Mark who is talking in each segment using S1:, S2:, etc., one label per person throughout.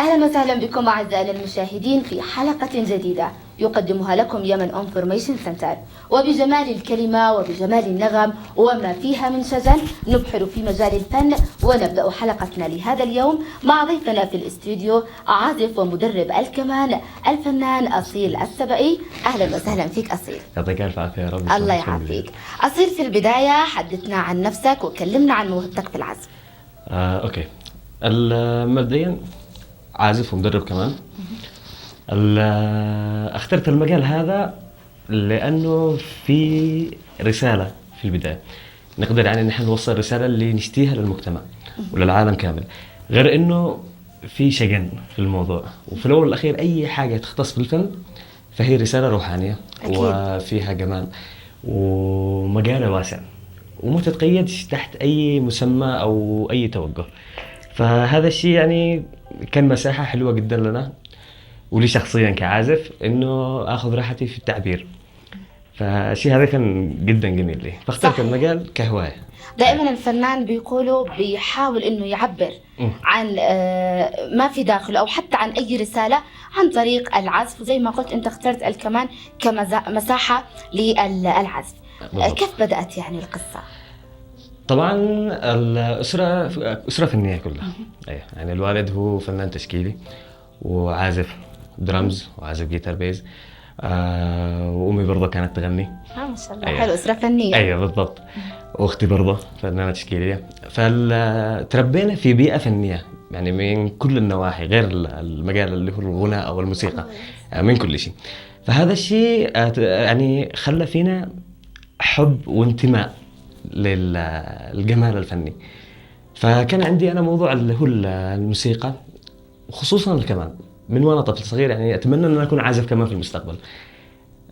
S1: أهلا وسهلا بكم أعزائنا المشاهدين في حلقة جديدة يقدمها لكم يمن انفورميشن سنتر. وبجمال الكلمة وبجمال النغم وما فيها من شجن نبحر في مجال الفن، ونبدأ حلقتنا لهذا اليوم مع ضيفنا في الاستوديو عازف ومدرب الكمان الفنان أصيل السبئي. أهلا وسهلا فيك أصيل.
S2: يعطيك ألف عافية يا رب.
S1: الله يعافيك. أصيل، في البداية حدثنا عن نفسك وكلمنا عن موهبتك في العزف.
S2: أوكي. مبدئيا عازف ومدرب كمان. اخترت المجال هذا لأنه في رسالة في البداية، نقدر يعني نحن نوصل الرسالة اللي نشتيها للمجتمع وللعالم كامل، غير إنه في شجن في الموضوع. وفي الأول والأخير أي حاجة تختص بالفن فهي رسالة روحانية أكيد. وفيها جمال ومجالة واسع وما تتقيدش تحت أي مسمى أو أي توجه. فهذا الشيء يعني كان مساحة حلوة جدا لنا ولي شخصيا كعازف إنه أخذ راحتي في التعبير، فالشيء هذا كان جدا جميل لي، فاخترت المجال كهواية.
S1: دائما الفنان بيقولوا بيحاول إنه يعبر عن ما في داخله أو حتى عن أي رسالة عن طريق العزف، وزي ما قلت أنت اخترت الكمان كمساحة للعزف. كيف بدأت يعني القصة؟
S2: طبعا الأسرة أسرة فنية كلها. يعني الوالد هو فنان تشكيلي وعازف درامز وعازف جيتار بيز. وأمي برضه كانت تغني.
S1: ما شاء الله. حلو، أسرة فنية.
S2: أيوة بالضبط. وأختي برضه فنانة تشكيلية، فتربينا في بيئة فنية يعني من كل النواحي، غير المجال اللي هو الغناء أو الموسيقى، من كل شيء. فهذا الشيء يعني خلى فينا حب وانتماء للجمال الفني. فكان عندي أنا موضوع اللي هو الموسيقى وخصوصا الكمان من وانا طفل صغير، يعني اتمنى ان اكون عازف كمان في المستقبل.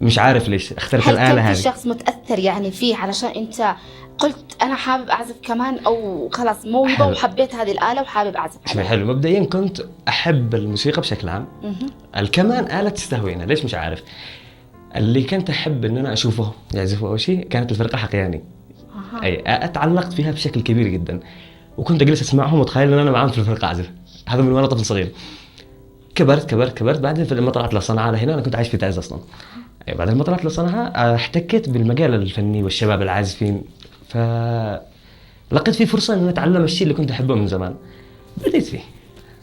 S2: مش عارف ليش اخترت الآلة هذه.
S1: هل كنت شخص متأثر يعني فيه علشان انت قلت انا حابب اعزف كمان، او خلاص موهبة وحبيت هذه الآلة وحابب اعزف عليها؟
S2: حلو. مبدئيا كنت احب الموسيقى بشكل عام. الكمان آلة تستهوينا، ليش مش عارف. اللي كنت احب ان انا اشوفه يعزفوا او شيء كانت الفرقة حقياني. اي اتعلقت فيها بشكل كبير جدا، وكنت اجلس اسمعهم وتخيل ان انا معاهم في الفرقة اعزف. هذا من وانا طفل صغير. كبرت بعدين لما طلعت لصنعاء هنا، أنا كنت عايش في تعز أصلاً. بعد ما طلعت لصنعاء احتكيت بالمجال الفني والشباب العازفين، فلقيت فيه فرصة إن أتعلم الشيء اللي كنت أحبه من زمان. بديت فيه.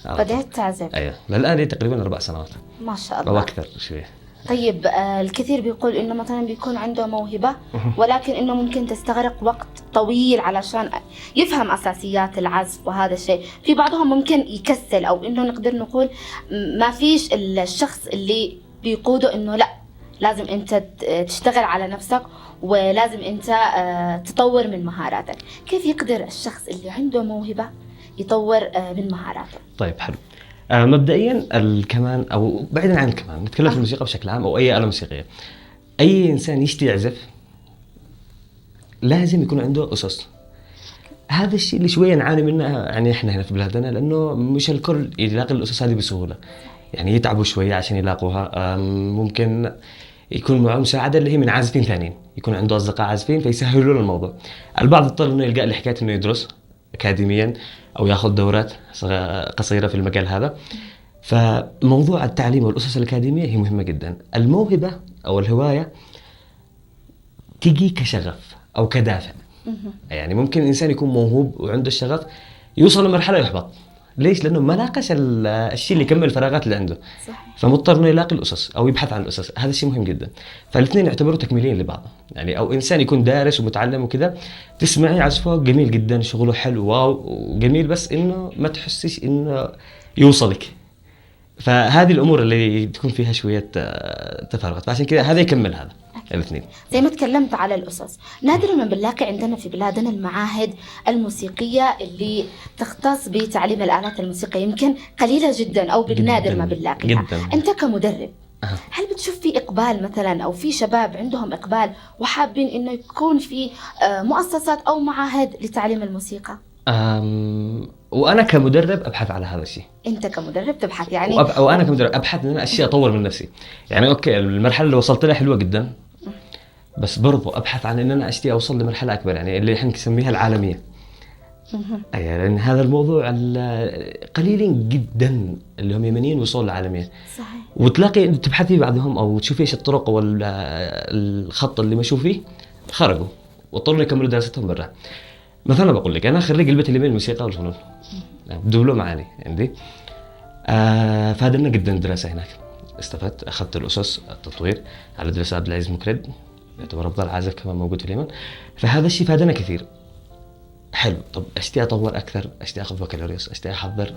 S1: بدأت تعزف.
S2: أيوة. للآن لي تقريباً 4 سنوات.
S1: ما شاء الله.
S2: أو أكثر شوية.
S1: طيب الكثير بيقول إنه مثلاً بيكون عنده موهبة ولكن إنه ممكن تستغرق وقت طويل علشان يفهم أساسيات العزف، وهذا الشيء في بعضهم ممكن يكسل، أو إنه نقدر نقول ما فيش الشخص اللي بيقوده إنه لا، لازم أنت تشتغل على نفسك ولازم أنت تطور من مهاراتك. كيف يقدر الشخص اللي عنده موهبة يطور من مهاراته؟
S2: طيب حلو. مبدئيا الكمان او بعيدا عن الكمان نتكلم في الموسيقى بشكل عام او اي آلة موسيقية. اي انسان يشتي يعزف لازم يكون عنده اسس. هذا الشيء اللي شويه نعاني منه يعني احنا هنا في بلادنا، لانه مش الكل يلاقي الاسس هذه بسهوله، يعني يتعبوا شويه عشان يلاقوها. ممكن يكون معه مساعده اللي هي من عازفين ثانيين، يكون عنده اصدقاء عازفين فيسهلوا له الموضوع. البعض اضطر انه يلقى لحكايه انه يدرس اكاديميا او ياخذ دورات قصيره في المجال هذا. فموضوع التعليم والاسس الاكاديميه هي مهمه جدا. الموهبه او الهوايه تيجي كشغف او كدافع. يعني ممكن الانسان يكون موهوب وعنده الشغف يوصل لمرحله يحبط. ليش؟ لانه ما لاقاش الشيء اللي يكمل الفراغات اللي عنده.
S1: صحيح.
S2: فمضطر انه يلاقي الاسس او يبحث عن الاسس. هذا الشيء مهم جدا. فالاثنين يعتبروا تكميلين لبعض. يعني او انسان يكون دارس ومتعلم وكذا تسمعي عزفه جميل جدا، شغله حلو واو وجميل، بس انه ما تحسيش انه يوصلك. فهذه الامور اللي تكون فيها شويه تفرقات، فعشان كذا هذا يكمل هذا الاثنين.
S1: زي ما تكلمت على الأسس، نادرا ما بنلاقي عندنا في بلادنا المعاهد الموسيقية اللي تختص بتعليم الآلات الموسيقية، يمكن قليلة جدا أو بالنادر ما بنلاقيها. أنت كمدرب هل بتشوف في إقبال مثلا، أو في شباب عندهم إقبال وحابين إنه يكون في مؤسسات أو معاهد لتعليم الموسيقى؟
S2: وأنا كمدرب أبحث على هذا الشيء.
S1: أنت كمدرب تبحث يعني؟
S2: وأنا كمدرب أبحث إن أنا أشياء أطور من نفسي. يعني أوكي المرحلة اللي وصلت لها حلوة جدا، بس برضو أبحث عن إن أنا أشتي أوصل لمرحلة أكبر، يعني اللي إحنا نسميها العالمية. أي لأن هذا الموضوع قليلين جدا اللي هم يمنيين وصول للعالمية.
S1: صحيح.
S2: وتلاقي تبحثي بعضهم أو تشوفي إيش الطرق أو الخط اللي مشوا فيه خرجوا واضطروا يكملوا دراستهم برا. مثلا بقول لك أنا خريج البيت اليمين الموسيقى والفنون بدبلوم عالي عندي. فادنا جدا الدراسة هناك، استفدت، أخذت الأسس التطوير على دراسة عبد العزيز مكرد، يعتبر أفضل عازف كمان موجود في اليمن. فهذا الشيء فادنا كثير. حلو، طب اشتي اطور اكثر، اشتي اخذ بكالوريوس، اشتي احضر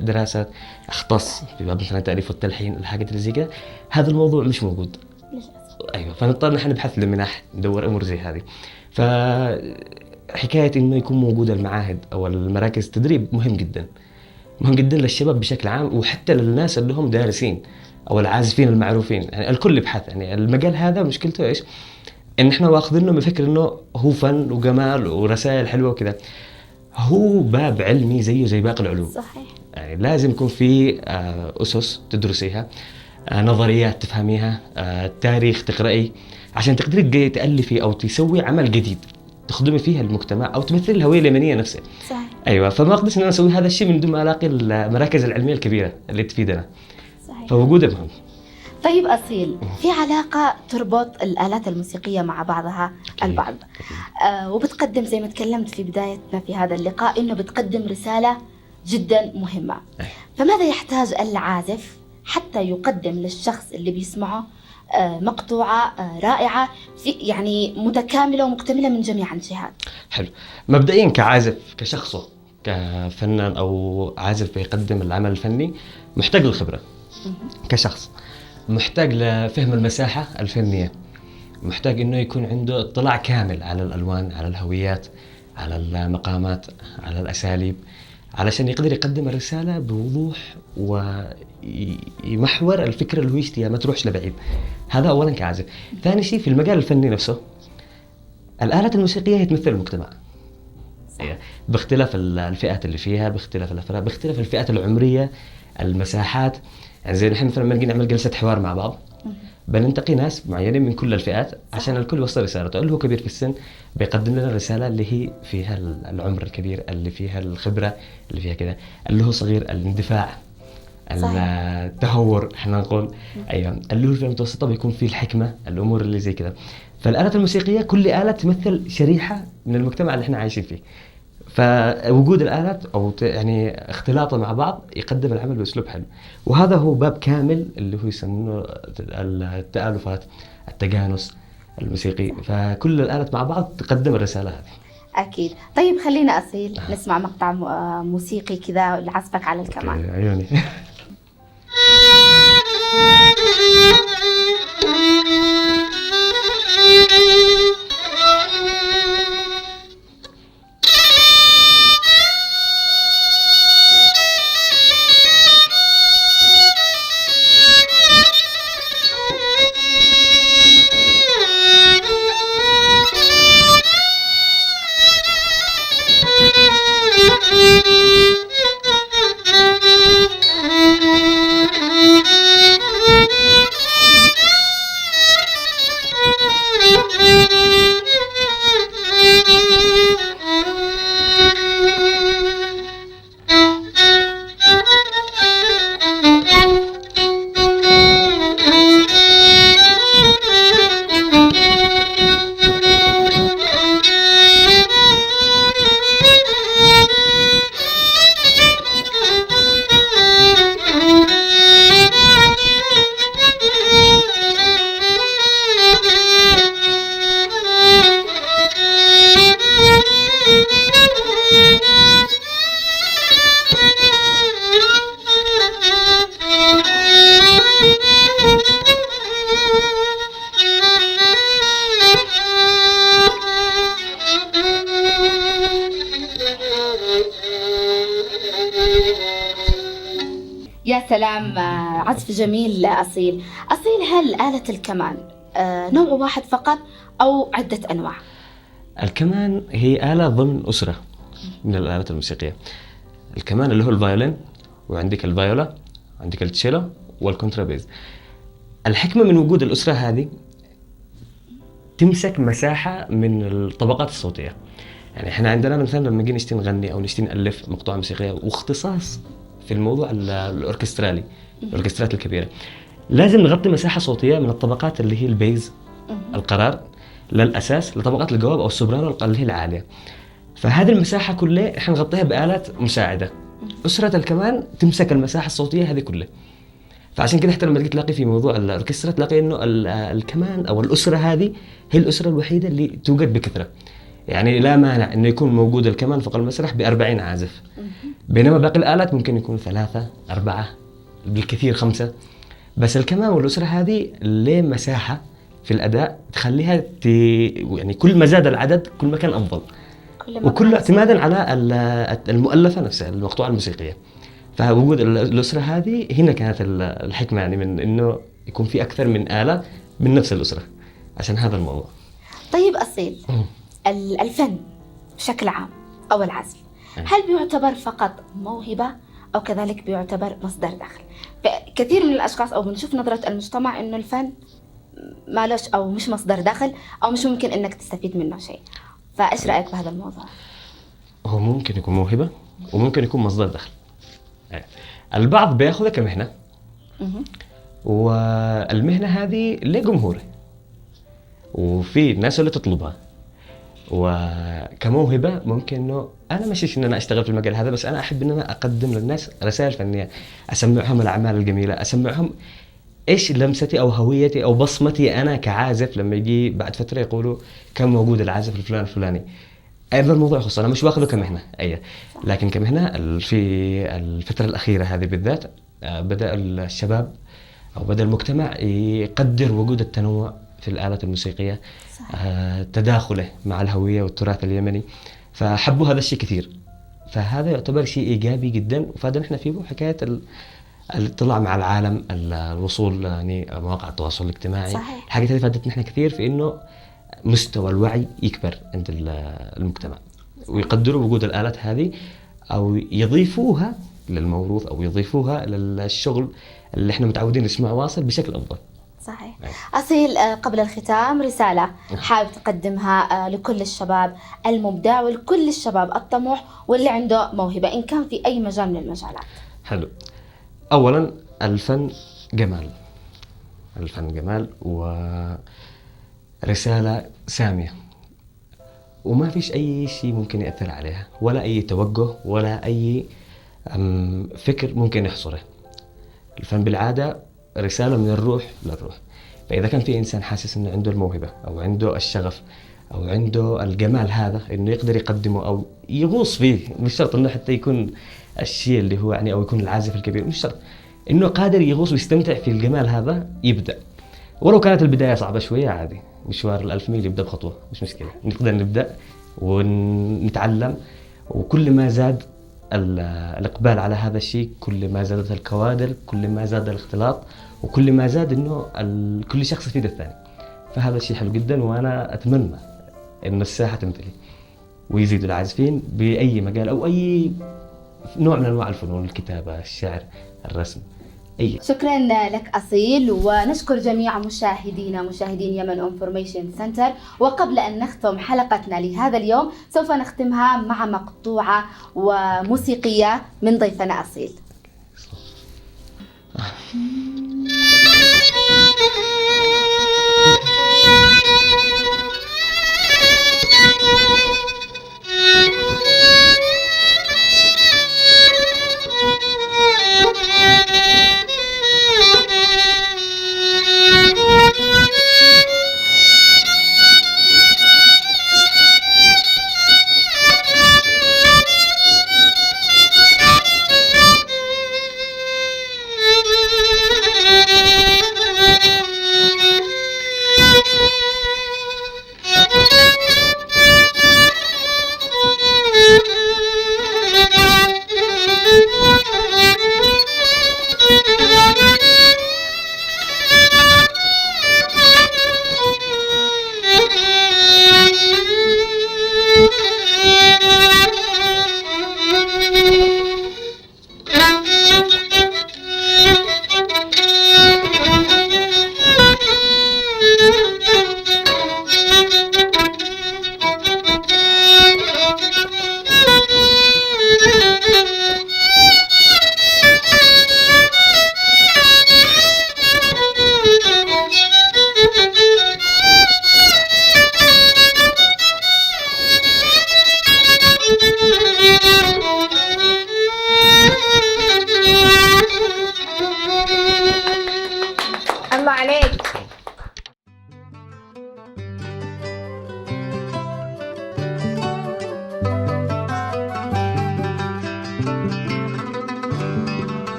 S2: دراسات اختص في باب مثلا التاليف والتلحين، الحاجات اللي زي كذا. هذا الموضوع مش موجود
S1: للأسف.
S2: ايوه، فنضطر نحن نبحث للمنح، ندور امور زي هذه. فحكايه انه يكون موجود المعاهد او المراكز التدريب مهم جدا، مهم جدا للشباب بشكل عام، وحتى للناس اللي هم دارسين او العازفين المعروفين. يعني الكل يبحث، يعني المجال هذا مشكلته ايش؟ ان احنا واخذينه بفكر انه هو فن وجمال ورسائل حلوه وكذا. هو باب علمي زيه زي باقي العلوم.
S1: صحيح.
S2: يعني لازم يكون في اسس تدرسيها، نظريات تفهميها، تاريخ تقرأي عشان تقدري تألفي او تسوي عمل جديد تخدمي فيها المجتمع او تمثلي الهويه اليمنيه نفسها.
S1: صحيح.
S2: ايوه، فما اقدرش ان انا اسوي هذا الشيء من دون ما الاقي المراكز العلميه الكبيره اللي تفيدنا.
S1: صحيح.
S2: فوجودها مهم.
S1: طيب أصيل، في علاقة تربط الآلات الموسيقية مع بعضها البعض، وبتقدم زي ما تكلمت في بدايتنا في هذا اللقاء إنه بتقدم رسالة جدا مهمة. فماذا يحتاج العازف حتى يقدم للشخص اللي بيسمعه مقطوعة رائعة في يعني متكاملة ومكتملة من جميع الجهات؟
S2: حلو. مبدئيا كعازف كشخصه كفنان أو عازف بيقدم العمل الفني محتاج للخبرة. كشخص محتاج لفهم المساحة الفنية، محتاج إنه يكون عنده اطلاع كامل على الألوان، على الهويات، على المقامات، على الأساليب، علشان يقدر يقدم الرسالة بوضوح ويمحور الفكرة اللي هو يشتيها، ما تروحش لبعيد. هذا أولا كعازف. ثاني شيء في المجال الفني نفسه، الآلات الموسيقية هي تمثل المجتمع باختلاف الفئات اللي فيها، باختلاف الأفراد، باختلاف الفئات العمرية، المساحات. يعني زي نحن مثلا لما نجي نعمل جلسة حوار مع بعض بننتقي ناس معينين من كل الفئات عشان الكل يوصل رسالته. اللي هو كبير في السن بيقدم لنا الرسالة اللي هي فيها العمر الكبير، اللي فيها الخبرة، اللي فيها كذا. اللي هو صغير الاندفاع، التهور احنا نقول. ايوه، اللي هو في المتوسطة بيكون فيه الحكمة، الامور اللي زي كذا. فالآلات الموسيقية كل آلة تمثل شريحة من المجتمع اللي احنا عايشين فيه. فوجود الآلات أو يعني اختلاطها مع بعض يقدم العمل بأسلوب حلو. وهذا هو باب كامل اللي هو يسمونه التآلفات، التجانس الموسيقي. فكل الآلات مع بعض تقدم الرسالة هذه.
S1: أكيد. طيب خلينا أصيل نسمع مقطع موسيقي كذا لعزفك على الكمان.
S2: عيوني.
S1: يا سلام، عزف جميل أصيل. أصيل، هل آلة الكمان نوع واحد فقط أو عدة أنواع؟
S2: الكمان هي آلة ضمن أسرة من الآلات الموسيقية. الكمان اللي هو الفايولين، وعندك الفايولا، عندك التشيلو والكونترابيز. الحكمة من وجود الأسرة هذه تمسك مساحة من الطبقات الصوتية. يعني احنا عندنا مثلا لما نجي نشتي نغني او نشتي نالف مقطوعه موسيقيه واختصاص في الموضوع الاوركسترالي، الاوركسترات الكبيره، لازم نغطي مساحه صوتيه من الطبقات اللي هي البيز القرار للاساس لطبقات الجواب او السوبرانو اللي هي العاليه. فهذه المساحه كلها احنا نغطيها بآلات مساعده. اسره الكمان تمسك المساحه الصوتيه هذه كلها. فعشان كده حتى لما تيجي تلاقي في موضوع الاوركسترا تلاقي انه الكمان او الاسره هذه هي الاسره الوحيده اللي توجد بكثره. يعني لا مانع انه يكون موجود الكمان فوق المسرح ب40 عازف، بينما باقي الآلات ممكن يكون 3 4 بالكثير 5، بس الكمان والأسرة هذه ليه مساحة في الأداء تخليها يعني كل ما زاد العدد كل ما كان أفضل، وكله اعتمادا على المؤلفة نفسها المقطوعة الموسيقية. فوجود الأسرة هذه هنا كانت الحكمة، يعني من إنه يكون في أكثر من آلة من نفس الأسرة عشان هذا الموضوع.
S1: طيب أصيل، الفن بشكل عام أو العزف هل بيعتبر فقط موهبة أو كذلك بيعتبر مصدر دخل؟ كثير من الأشخاص أو بنشوف نظرة المجتمع إنه الفن مالوش أو مش مصدر دخل أو مش ممكن إنك تستفيد منه شيء، فإيش رأيك بهذا الموضوع؟
S2: هو ممكن يكون موهبة وممكن يكون مصدر دخل. البعض بياخذها كمهنة، والمهنة هذه لجمهوره وفي ناس اللي تطلبها، وكموهبة ممكن إنه أنا مش إن أنا أشتغل في المجال هذا، بس أنا أحب إن أنا أقدم للناس رسائل فنية، أسمعهم الأعمال الجميلة، أسمعهم إيش لمستي أو هويتي أو بصمتي أنا كعازف. لما يجي بعد فترة يقولوا كم موجود العازف الفلاني، أيضا الموضوع يخص أنا مش واخذه كمهنة لكن كمهنة في الفترة الأخيرة هذه بالذات بدأ الشباب أو بدأ المجتمع يقدر وجود التنوع في الآلات الموسيقية، تداخله مع الهوية والتراث اليمني، فحبوا هذا الشيء كثير. فهذا يعتبر شيء إيجابي جدا وفادنا إحنا فيه حكاية الاطلاع مع العالم، الوصول يعني مواقع التواصل الاجتماعي.
S1: صحيح.
S2: الحاجات هذه فادتنا إحنا كثير في إنه مستوى الوعي يكبر عند المجتمع، ويقدروا وجود الآلات هذه أو يضيفوها للموروث أو يضيفوها للشغل اللي إحنا متعودين نسمعه واصل بشكل أفضل.
S1: صحيح. أصيل، قبل الختام رسالة حابب تقدمها لكل الشباب المبدع ولكل الشباب الطموح واللي عنده موهبة إن كان في أي مجال من المجالات.
S2: حلو. أولاً الفن جمال، الفن جمال ورسالة سامية، وما فيش أي شيء ممكن يأثر عليها ولا أي توجه ولا أي فكر ممكن يحصره. الفن بالعادة رسالة من الروح للروح، فإذا كان في إنسان حاسس إنه عنده الموهبة أو عنده الشغف أو عنده الجمال هذا إنه يقدر يقدمه أو يغوص فيه، مش شرط إنه حتى يكون الشيء اللي هو يعني أو يكون العازف الكبير، مش شرط، إنه قادر يغوص ويستمتع في الجمال هذا يبدأ. ولو كانت البداية صعبة شوية عادي، مشوار ال1000 ميل يبدأ بخطوة، مش مشكلة، نقدر نبدأ ونتعلم. وكل ما زاد الإقبال على هذا الشيء كل ما زادت الكوادر، كل ما زاد الاختلاط، وكل ما زاد إنه كل شخص يفيد الثاني. فهذا الشيء حلو جدا، وأنا أتمنى إنه الساحة تمتلي ويزيدوا العازفين بأي مجال أو أي نوع من أنواع الفنون، الكتابة، الشعر، الرسم، أي.
S1: شكرا لك أصيل، ونشكر جميع مشاهدين يمن انفورميشن سنتر. وقبل أن نختم حلقتنا لهذا اليوم سوف نختمها مع مقطوعة وموسيقية من ضيفنا أصيل.